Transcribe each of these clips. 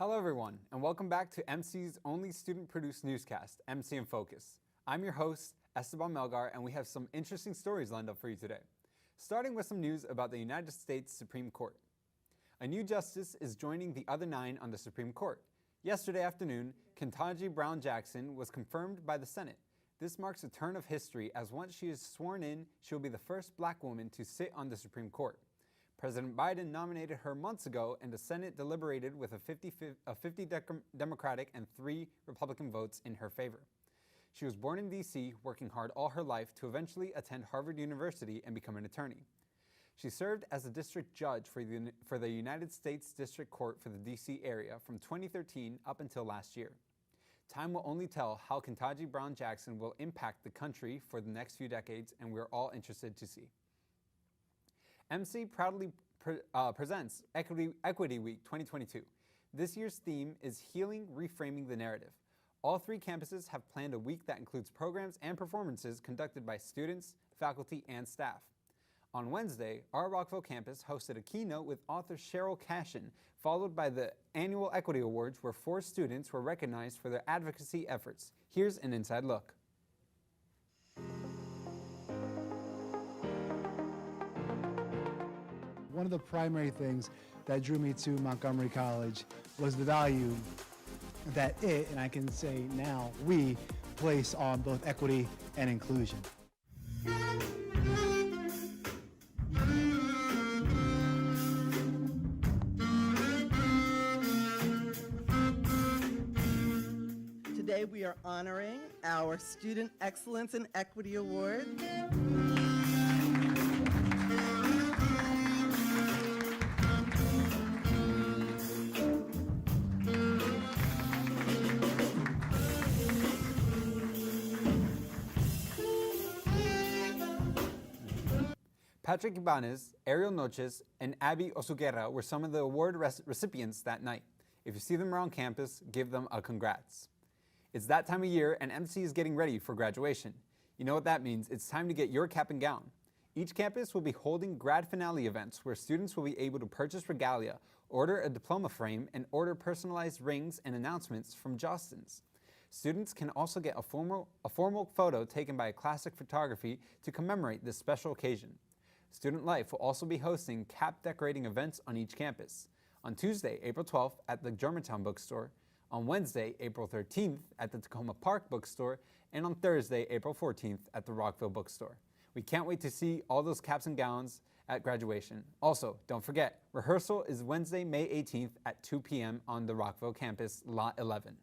Hello everyone, and welcome back to MC's only student-produced newscast, MC in Focus. I'm your host, Esteban Melgar, and we have some interesting stories lined up for you today. Starting with some news about the United States Supreme Court. A new justice is joining the other 9 on the Supreme Court. Yesterday afternoon, Ketanji Brown Jackson was confirmed by the Senate. This marks a turn of history as once she is sworn in, she will be the first black woman to sit on the Supreme Court. President Biden nominated her months ago, and the Senate deliberated with a 50 Democratic and 3 Republican votes in her favor. She was born in D.C., working hard all her life to eventually attend Harvard University and become an attorney. She served as a district judge for the United States District Court for the D.C. area from 2013 up until last year. Time will only tell how Ketanji Brown Jackson will impact the country for the next few decades, and we're all interested to see. MC proudly presents Equity Week 2022. This year's theme is Healing, Reframing the Narrative. All 3 campuses have planned a week that includes programs and performances conducted by students, faculty, and staff. On Wednesday, our Rockville campus hosted a keynote with author Cheryl Cashin, followed by the annual Equity Awards where 4 students were recognized for their advocacy efforts. Here's an inside look. One of the primary things that drew me to Montgomery College was the value that it, and I can say now, we place on both equity and inclusion. Today we are honoring our Student Excellence in Equity Award. Patrick Ibanez, Ariel Noches, and Abby Osuguera were some of the award recipients that night. If you see them around campus, give them a congrats. It's that time of year, and MC is getting ready for graduation. You know what that means. It's time to get your cap and gown. Each campus will be holding grad finale events where students will be able to purchase regalia, order a diploma frame, and order personalized rings and announcements from Jostens. Students can also get a formal photo taken by a classic photography to commemorate this special occasion. Student Life will also be hosting cap decorating events on each campus. On Tuesday, April 12th at the Germantown Bookstore, on Wednesday, April 13th at the Tacoma Park Bookstore, and on Thursday, April 14th at the Rockville Bookstore. We can't wait to see all those caps and gowns at graduation. Also, don't forget, rehearsal is Wednesday, May 18th at 2 p.m. on the Rockville campus, Lot 11.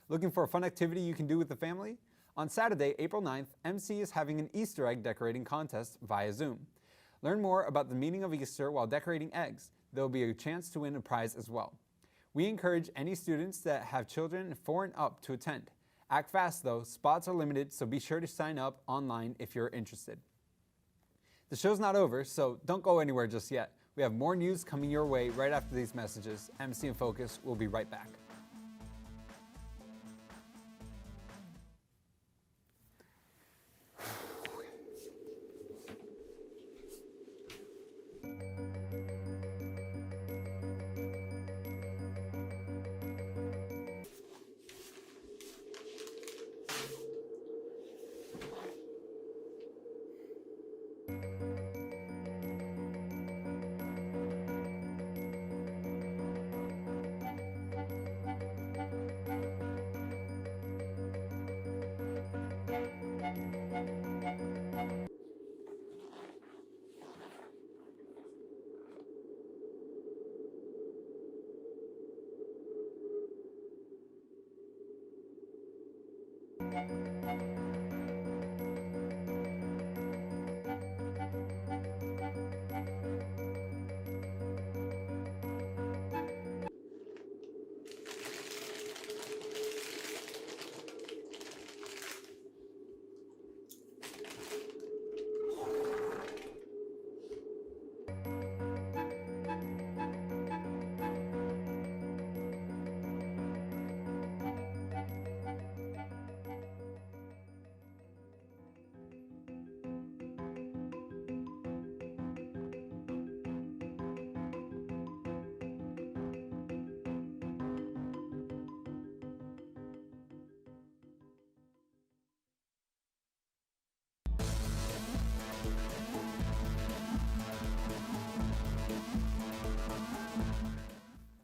Looking for a fun activity you can do with the family? On Saturday, April 9th, MC is having an Easter egg decorating contest via Zoom. Learn more about the meaning of Easter while decorating eggs. There will be a chance to win a prize as well. We encourage any students that have children 4 and up to attend. Act fast though, spots are limited, so be sure to sign up online if you're interested. The show's not over, so don't go anywhere just yet. We have more news coming your way right after these messages. MC in Focus will be right back.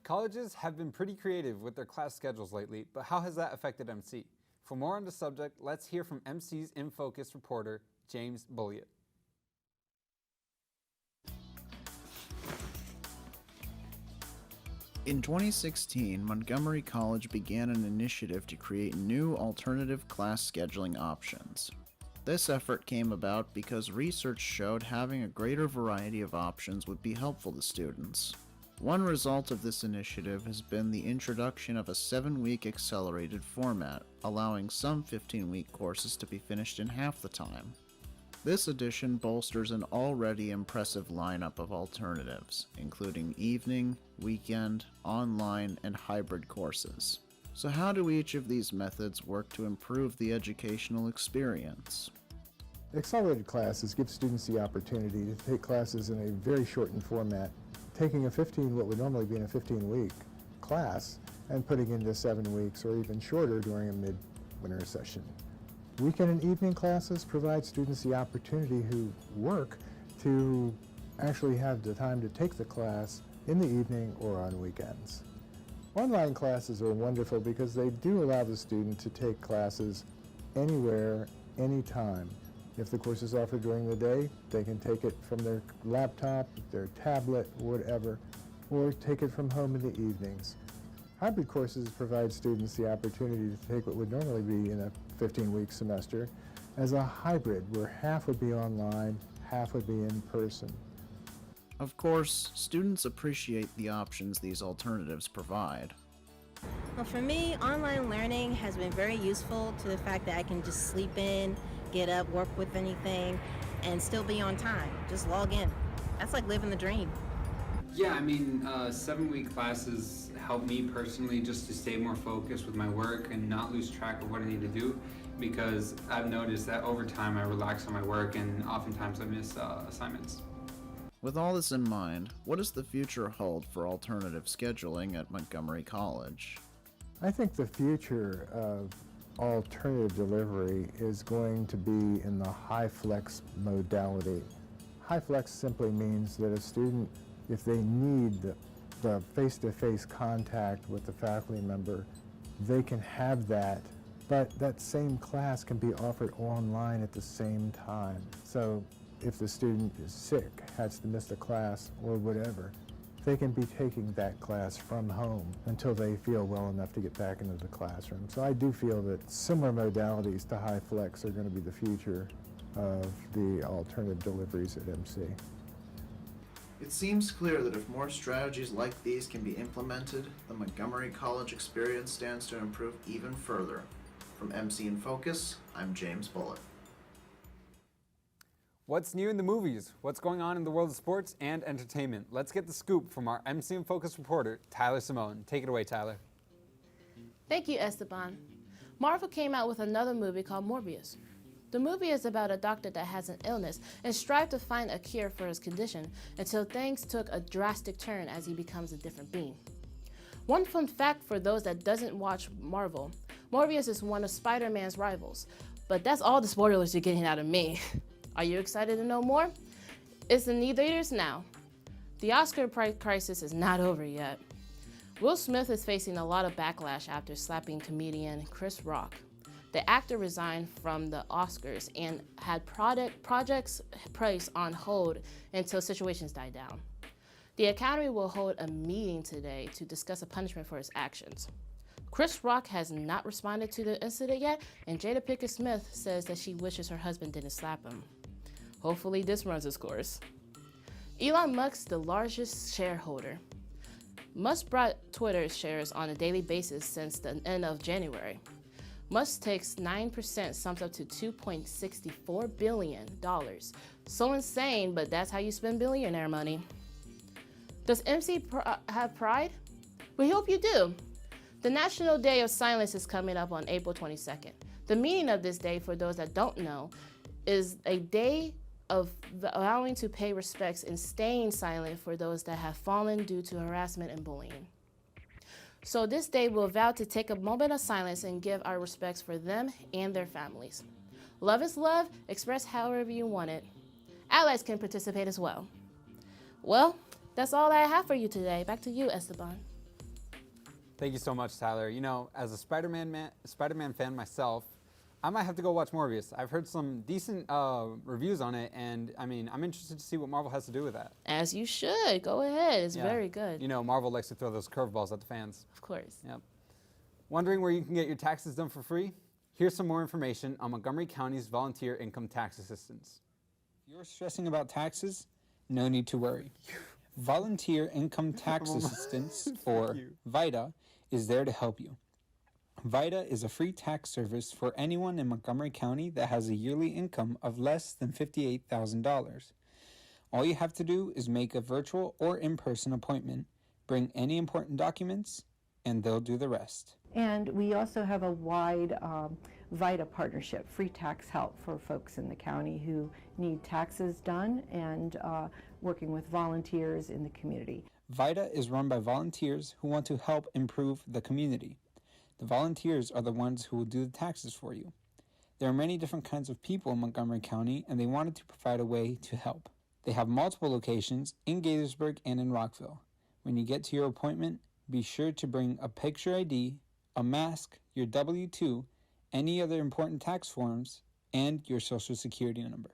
Colleges have been pretty creative with their class schedules lately, but how has that affected MC? For more on the subject, let's hear from MC's In Focus reporter, James Bulliett. In 2016, Montgomery College began an initiative to create new alternative class scheduling options. This effort came about because research showed having a greater variety of options would be helpful to students. One result of this initiative has been the introduction of a 7-week accelerated format, allowing some 15-week courses to be finished in half the time. This addition bolsters an already impressive lineup of alternatives, including evening, weekend, online, and hybrid courses. So how do each of these methods work to improve the educational experience? Accelerated classes give students the opportunity to take classes in a very shortened format, taking what would normally be in a 15-week class and putting into 7 weeks or even shorter during a mid-winter session. Weekend and evening classes provide students the opportunity who work to actually have the time to take the class in the evening or on weekends. Online classes are wonderful because they do allow the student to take classes anywhere, anytime. If the course is offered during the day, they can take it from their laptop, their tablet, whatever, or take it from home in the evenings. Hybrid courses provide students the opportunity to take what would normally be in a 15-week semester as a hybrid, where half would be online, half would be in person. Of course, students appreciate the options these alternatives provide. Well, for me, online learning has been very useful to the fact that I can just sleep in, get up, work with anything, and still be on time. Just log in. That's like living the dream. Yeah, I mean, 7-week classes help me personally just to stay more focused with my work and not lose track of what I need to do, because I've noticed that over time I relax on my work and oftentimes I miss assignments. With all this in mind, what does the future hold for alternative scheduling at Montgomery College? I think the future of alternative delivery is going to be in the high flex modality. High flex simply means that a student, if they need the face-to-face contact with the faculty member, they can have that, but that same class can be offered online at the same time. So if the student is sick, has to miss the class or whatever, they can be taking that class from home until they feel well enough to get back into the classroom. So I do feel that similar modalities to high flex are going to be the future of the alternative deliveries at MC. It seems clear that if more strategies like these can be implemented, the Montgomery College experience stands to improve even further. From MC in Focus, I'm James Bulliett. What's new in the movies? What's going on in the world of sports and entertainment? Let's get the scoop from our MC in Focus reporter, Tyler Simone. Take it away, Tyler. Thank you, Esteban. Marvel came out with another movie called Morbius. The movie is about a doctor that has an illness and strives to find a cure for his condition until things took a drastic turn as he becomes a different being. One fun fact for those that doesn't watch Marvel, Morbius is one of Spider-Man's rivals, but that's all the spoilers you're getting out of me. Are you excited to know more? It's in the theaters now. The Oscar crisis is not over yet. Will Smith is facing a lot of backlash after slapping comedian Chris Rock. The actor resigned from the Oscars and had projects placed on hold until situations die down. The Academy will hold a meeting today to discuss a punishment for his actions. Chris Rock has not responded to the incident yet, and Jada Pinkett Smith says that she wishes her husband didn't slap him. Hopefully this runs its course. Elon Musk, the largest shareholder. Musk brought Twitter shares on a daily basis since the end of January. Musk takes 9%, sums up to $2.64 billion. So insane, but that's how you spend billionaire money. Does MC have pride? We hope you do. The National Day of Silence is coming up on April 22nd. The meaning of this day, for those that don't know, is a day of allowing to pay respects and staying silent for those that have fallen due to harassment and bullying. So this day we'll vow to take a moment of silence and give our respects for them and their families. Love is love, express however you want it. Allies can participate as well. Well, that's all I have for you today. Back to you, Esteban. Thank you so much, Tyler. You know, as a Spider-Man fan myself, I might have to go watch Morbius. I've heard some decent reviews on it, and I mean, I'm interested to see what Marvel has to do with that. As you should. Go ahead. It's Yeah. very good. You know, Marvel likes to throw those curveballs at the fans. Of course. Yep. Wondering where you can get your taxes done for free? Here's some more information on Montgomery County's volunteer income tax assistance. If you're stressing about taxes, no need to worry. Volunteer Income Tax Assistance, or VITA, is there to help you. VITA is a free tax service for anyone in Montgomery County that has a yearly income of less than $58,000. All you have to do is make a virtual or in-person appointment, bring any important documents, and they'll do the rest. And we also have a wide VITA partnership, free tax help for folks in the county who need taxes done, and working with volunteers in the community. VITA is run by volunteers who want to help improve the community. The volunteers are the ones who will do the taxes for you. There are many different kinds of people in Montgomery County, and they wanted to provide a way to help. They have multiple locations in Gaithersburg and in Rockville. When you get to your appointment, be sure to bring a picture ID, a mask, your W-2, any other important tax forms, and your Social Security number.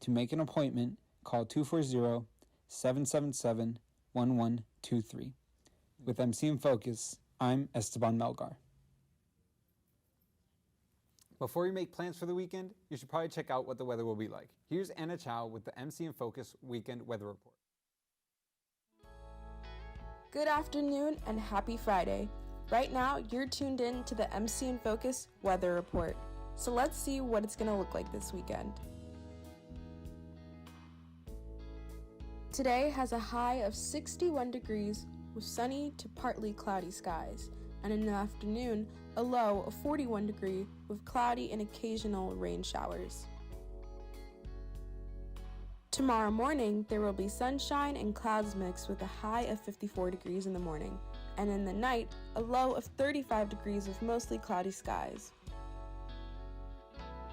To make an appointment, call 240-777-1123. With MC in Focus, I'm Esteban Melgar. Before you make plans for the weekend, you should probably check out what the weather will be like. Here's Anna Chow with the MC in Focus Weekend Weather Report. Good afternoon and happy Friday. Right now, you're tuned in to the MC in Focus Weather Report. So let's see what it's going to look like this weekend. Today has a high of 61 degrees with sunny to partly cloudy skies, and in the afternoon, a low of 41 degrees with cloudy and occasional rain showers. Tomorrow morning, there will be sunshine and clouds mixed with a high of 54 degrees in the morning, and in the night, a low of 35 degrees with mostly cloudy skies.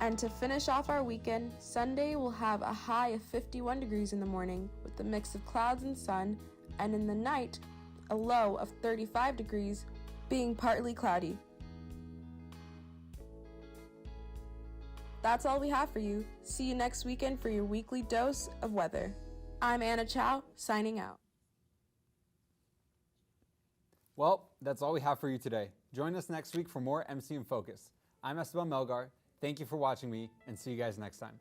And to finish off our weekend, Sunday will have a high of 51 degrees in the morning with a mix of clouds and sun, and in the night, a low of 35 degrees, being partly cloudy. That's all we have for you. See you next weekend for your weekly dose of weather. I'm Anna Chow, signing out. Well, that's all we have for you today. Join us next week for more MC in Focus. I'm Esteban Melgar. Thank you for watching me, and see you guys next time.